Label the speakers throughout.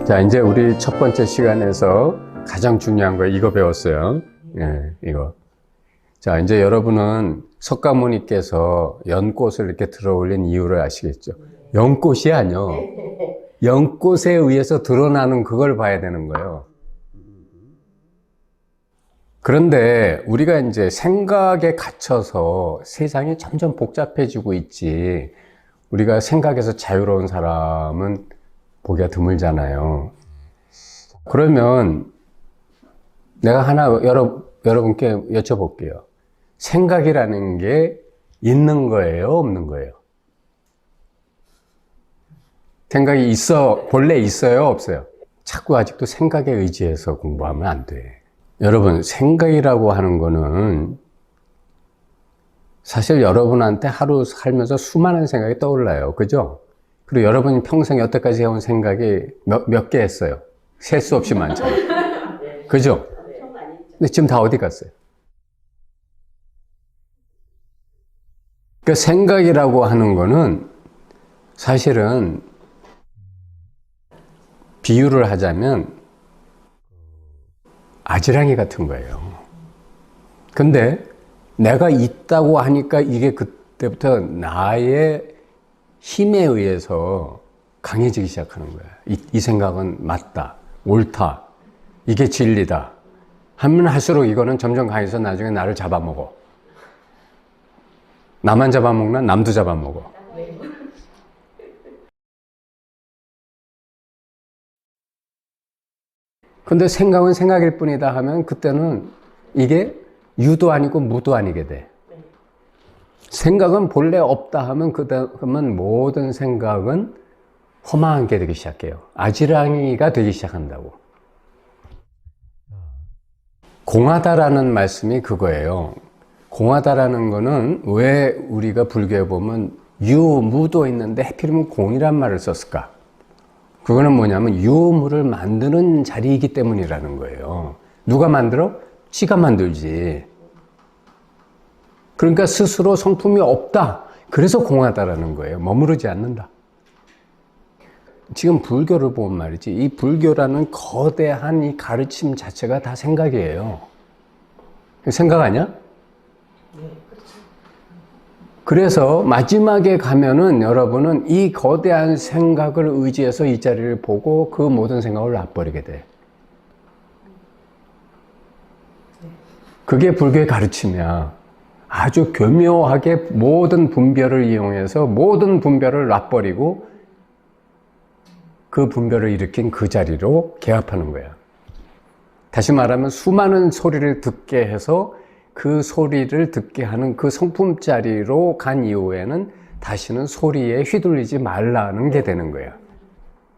Speaker 1: 자, 이제 우리 첫 번째 시간에서 가장 중요한 거 이거 배웠어요. 이거. 자, 이제 여러분은 석가모니께서 연꽃을 이렇게 들어올린 이유를 아시겠죠? 연꽃이 아니요. 연꽃에 의해서 드러나는 그걸 봐야 되는 거예요. 그런데 우리가 이제 생각에 갇혀서 세상이 점점 복잡해지고 있지, 우리가 생각에서 자유로운 사람은 보기가 드물잖아요. 그러면 내가 하나 여러분께 여쭤볼게요. 생각이라는 게 있는 거예요, 없는 거예요? 생각이 본래 있어요, 없어요? 자꾸 아직도 생각에 의지해서 공부하면 안 돼. 여러분, 생각이라고 하는 거는 사실 여러분한테 하루 살면서 수많은 생각이 떠올라요. 그죠? 그리고 여러분이 평생 여태까지 해온 생각이 몇 개 했어요? 셀 수 없이 많잖아요. 그죠? 근데 지금 다 어디 갔어요? 그러니까 생각이라고 하는 거는 사실은 비유를 하자면 아지랑이 같은 거예요. 근데 내가 있다고 하니까 이게 그때부터 나의 힘에 의해서 강해지기 시작하는 거야. 이 생각은 맞다, 옳다, 이게 진리다 하면 할수록 이거는 점점 강해서 나중에 나를 잡아먹어. 나만 잡아먹나? 남도 잡아먹어. 근데 생각은 생각일 뿐이다 하면 그때는 이게 유도 아니고 무도 아니게 돼. 생각은 본래 없다 하면 그러면 모든 생각은 허망한 게 되기 시작해요. 아지랑이가 되기 시작한다고. 공하다라는 말씀이 그거예요. 공하다라는 거는 왜 우리가 불교에 보면 유무도 있는데 하필이면 공이란 말을 썼을까? 그거는 뭐냐면 유무를 만드는 자리이기 때문이라는 거예요. 누가 만들어? 지가 만들지. 그러니까 스스로 성품이 없다. 그래서 공하다라는 거예요. 머무르지 않는다. 지금 불교를 보면 말이지, 이 불교라는 거대한 이 가르침 자체가 다 생각이에요. 생각 아니야? 그래서 마지막에 가면은 여러분은 이 거대한 생각을 의지해서 이 자리를 보고 그 모든 생각을 놔버리게 돼. 그게 불교의 가르침이야. 아주 교묘하게 모든 분별을 이용해서 모든 분별을 놔버리고 그 분별을 일으킨 그 자리로 개합하는 거야. 다시 말하면 수많은 소리를 듣게 해서 그 소리를 듣게 하는 그 성품 자리로 간 이후에는 다시는 소리에 휘둘리지 말라는 게 되는 거야.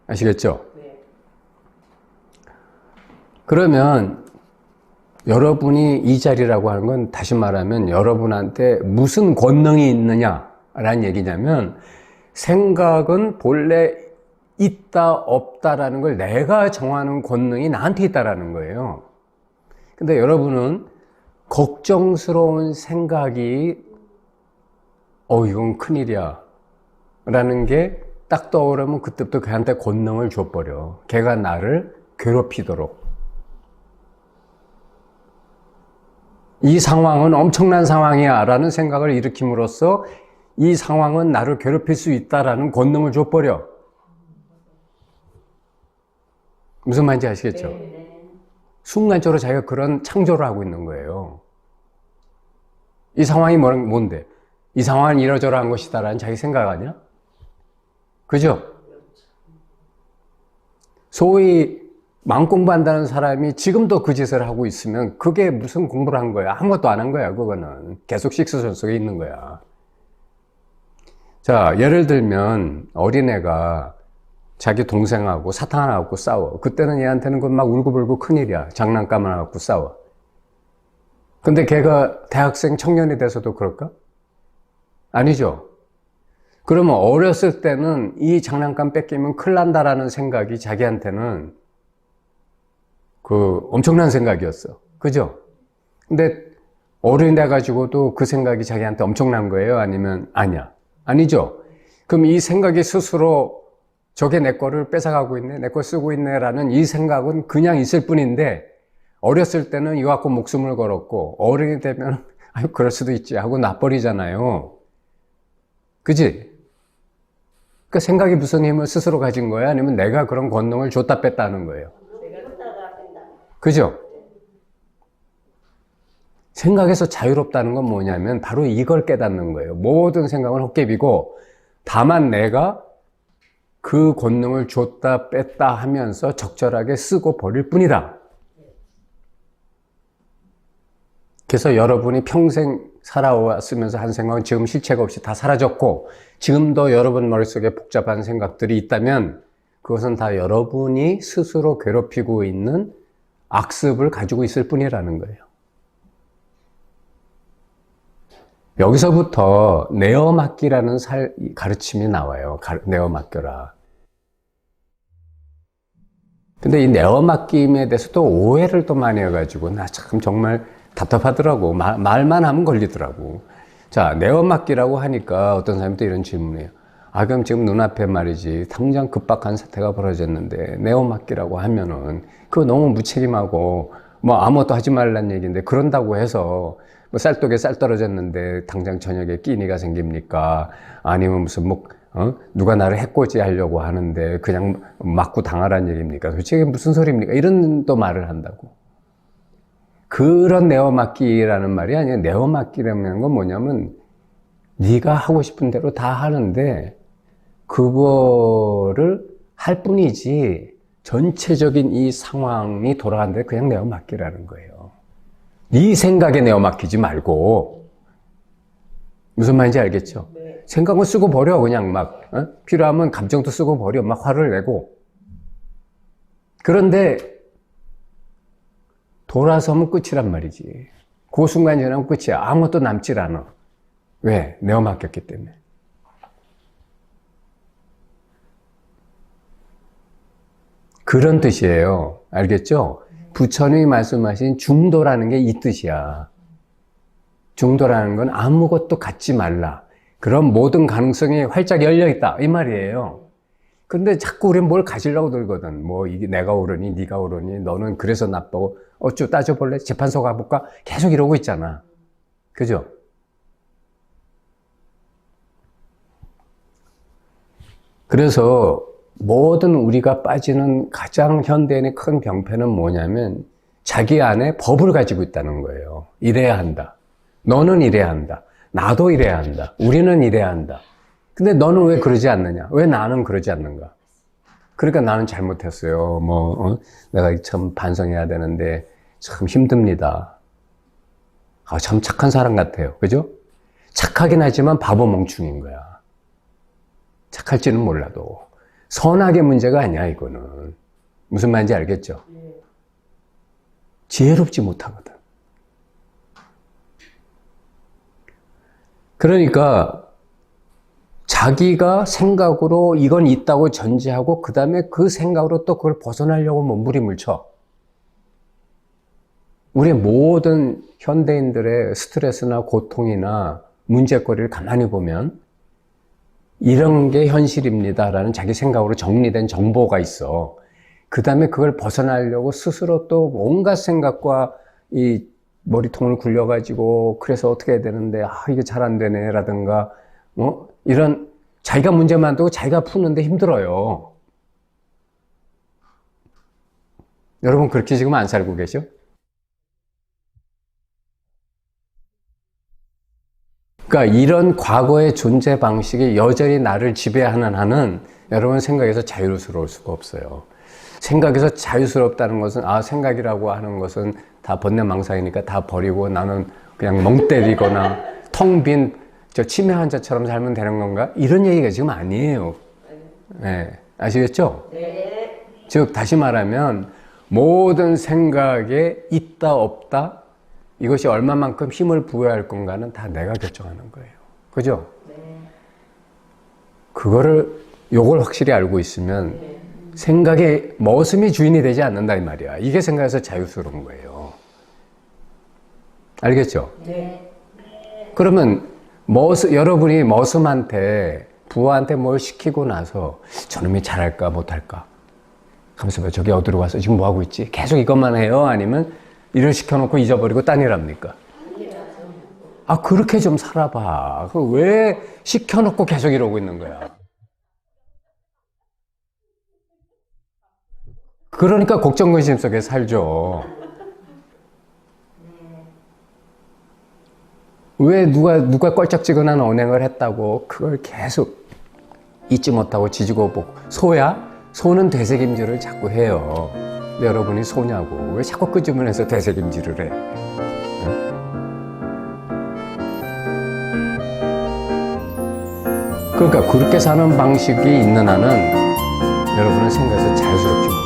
Speaker 1: 아시겠죠? 그러면 여러분이 이 자리라고 하는 건 다시 말하면 여러분한테 무슨 권능이 있느냐라는 얘기냐면, 생각은 본래 있다 없다라는 걸 내가 정하는 권능이 나한테 있다라는 거예요. 근데 여러분은 걱정스러운 생각이 이건 큰일이야 라는 게 딱 떠오르면 그때부터 걔한테 권능을 줘버려. 걔가 나를 괴롭히도록. 이 상황은 엄청난 상황이야 라는 생각을 일으킴으로써 이 상황은 나를 괴롭힐 수 있다라는 권능을 줘버려. 무슨 말인지 아시겠죠? 순간적으로 자기가 그런 창조를 하고 있는 거예요. 이 상황이 뭔데? 이 상황은 이러저러한 것이다 라는 자기 생각 아니야? 그죠? 소위 망공부한다는 사람이 지금도 그 짓을 하고 있으면 그게 무슨 공부를 한 거야? 아무것도 안 한 거야. 그거는 계속 식수전 속에 있는 거야. 자, 예를 들면 어린애가 자기 동생하고 사탕 하나 갖고 싸워. 그때는 얘한테는 그 막 울고불고 큰일이야. 장난감 하나 갖고 싸워. 근데 걔가 대학생 청년이 돼서도 그럴까? 아니죠. 그러면 어렸을 때는 이 장난감 뺏기면 큰일 난다라는 생각이 자기한테는 그 엄청난 생각이었어. 그죠? 근데 어른이 돼가지고도 그 생각이 자기한테 엄청난 거예요? 아니면 아니야? 아니죠. 그럼 이 생각이 스스로 저게 내 거를 뺏어가고 있네, 내 거 쓰고 있네 라는 이 생각은 그냥 있을 뿐인데, 어렸을 때는 이거 갖고 목숨을 걸었고 어른이 되면 아유 그럴 수도 있지 하고 놔버리잖아요. 그지? 그 생각이 무슨 힘을 스스로 가진 거야? 아니면 내가 그런 권능을 줬다 뺐다 하는 거예요? 그죠? 생각에서 자유롭다는 건 뭐냐면 바로 이걸 깨닫는 거예요. 모든 생각은 헛개비고 다만 내가 그 권능을 줬다 뺐다 하면서 적절하게 쓰고 버릴 뿐이다. 그래서 여러분이 평생 살아왔으면서 한 생각은 지금 실체가 없이 다 사라졌고 지금도 여러분 머릿속에 복잡한 생각들이 있다면 그것은 다 여러분이 스스로 괴롭히고 있는 악습을 가지고 있을 뿐이라는 거예요. 여기서부터 내어 맡기라는 가르침이 나와요. 내어 맡겨라. 근데 이 내어 맡김에 대해서 또 오해를 또 많이 해가지고 나 참 정말 답답하더라고. 말만 하면 걸리더라고. 자, 내어 맡기라고 하니까 어떤 사람이 또 이런 질문을 해요. 아, 그럼 지금 눈앞에 말이지 당장 급박한 사태가 벌어졌는데 내어 맡기라고 하면은 그거 너무 무책임하고 뭐 아무것도 하지 말란 얘기인데 그런다고 해서 뭐 쌀독에 쌀 떨어졌는데 당장 저녁에 끼니가 생깁니까? 아니면 무슨 뭐 누가 나를 해코지 하려고 하는데 그냥 맞고 당하란 얘기입니까? 도대체 이게 무슨 소리입니까? 이런 또 말을 한다고. 그런 내어 맡기라는 말이 아니에요. 내어 맡기라는 건 뭐냐면 네가 하고 싶은 대로 다 하는데 그거를 할 뿐이지 전체적인 이 상황이 돌아가는데 그냥 내어 맡기라는 거예요. 네 생각에 내어 맡기지 말고. 무슨 말인지 알겠죠? 네. 생각은 쓰고 버려. 그냥 막 필요하면 감정도 쓰고 버려. 막 화를 내고. 그런데 돌아서면 끝이란 말이지. 그 순간 지나면 끝이야. 아무것도 남질 않아. 왜? 내어 맡겼기 때문에. 그런 뜻이에요. 알겠죠? 부처님이 말씀하신 중도라는 게 이 뜻이야. 중도라는 건 아무것도 갖지 말라. 그럼 모든 가능성이 활짝 열려있다. 이 말이에요. 근데 자꾸 우리는 뭘 가지려고 들거든. 뭐 이게 내가 옳으니 네가 옳으니 너는 그래서 나쁘고 어쭈 따져볼래? 재판소 가볼까? 계속 이러고 있잖아. 그죠? 그래서 모든 우리가 빠지는 가장 현대인의 큰 병폐는 뭐냐면 자기 안에 법을 가지고 있다는 거예요. 이래야 한다. 너는 이래야 한다. 나도 이래야 한다. 우리는 이래야 한다. 근데 너는 왜 그러지 않느냐? 왜 나는 그러지 않는가? 그러니까 나는 잘못했어요. 내가 참 반성해야 되는데 참 힘듭니다. 아, 참 착한 사람 같아요. 그죠? 착하긴 하지만 바보 멍충인 거야. 착할지는 몰라도. 선악의 문제가 아니야, 이거는. 무슨 말인지 알겠죠? 지혜롭지 못하거든. 그러니까 자기가 생각으로 이건 있다고 전제하고 그 다음에 그 생각으로 또 그걸 벗어나려고 몸부림을 쳐. 우리 모든 현대인들의 스트레스나 고통이나 문제거리를 가만히 보면 이런 게 현실입니다라는 자기 생각으로 정리된 정보가 있어. 그 다음에 그걸 벗어나려고 스스로 또 온갖 생각과 이 머리통을 굴려가지고 그래서 어떻게 해야 되는데 이게 잘 안 되네 라든가 이런 자기가 문제만 두고 자기가 푸는데 힘들어요. 여러분 그렇게 지금 안 살고 계셔? 그러니까 이런 과거의 존재 방식이 여전히 나를 지배하는 한은 여러분 생각에서 자유스러울 수가 없어요. 생각에서 자유스럽다는 것은 생각이라고 하는 것은 다 번뇌망상이니까 다 버리고 나는 그냥 멍 때리거나 텅 빈 치매 환자처럼 살면 되는 건가? 이런 얘기가 지금 아니에요. 네, 아시겠죠? 네. 즉 다시 말하면 모든 생각에 있다 없다 이것이 얼마만큼 힘을 부여할 건가는 다 내가 결정하는 거예요. 그죠? 네. 요걸 확실히 알고 있으면 생각의 머슴이 주인이 되지 않는다 이 말이야. 이게 생각에서 자유스러운 거예요. 알겠죠?
Speaker 2: 네.
Speaker 1: 그러면 여러분이 머슴한테 부하한테 뭘 시키고 나서 저놈이 잘할까 못할까? 가만있어 봐요. 저기 어디로 가서 지금 뭐하고 있지? 계속 이것만 해요? 아니면 일을 시켜놓고 잊어버리고 딴 일 합니까? 아, 그렇게 좀 살아봐. 왜 시켜놓고 계속 이러고 있는 거야? 그러니까 걱정근심 속에 살죠. 왜 누가 껄쩍지근한 언행을 했다고 그걸 계속 잊지 못하고 지지고 보고. 소야? 소는 되새김질을 자꾸 해요. 근데 여러분이 소냐고. 왜 자꾸 끄집어내서 되새김질을 해? 그러니까 그렇게 사는 방식이 있는 한은 여러분은 생각해서 자유스럽지 못해요.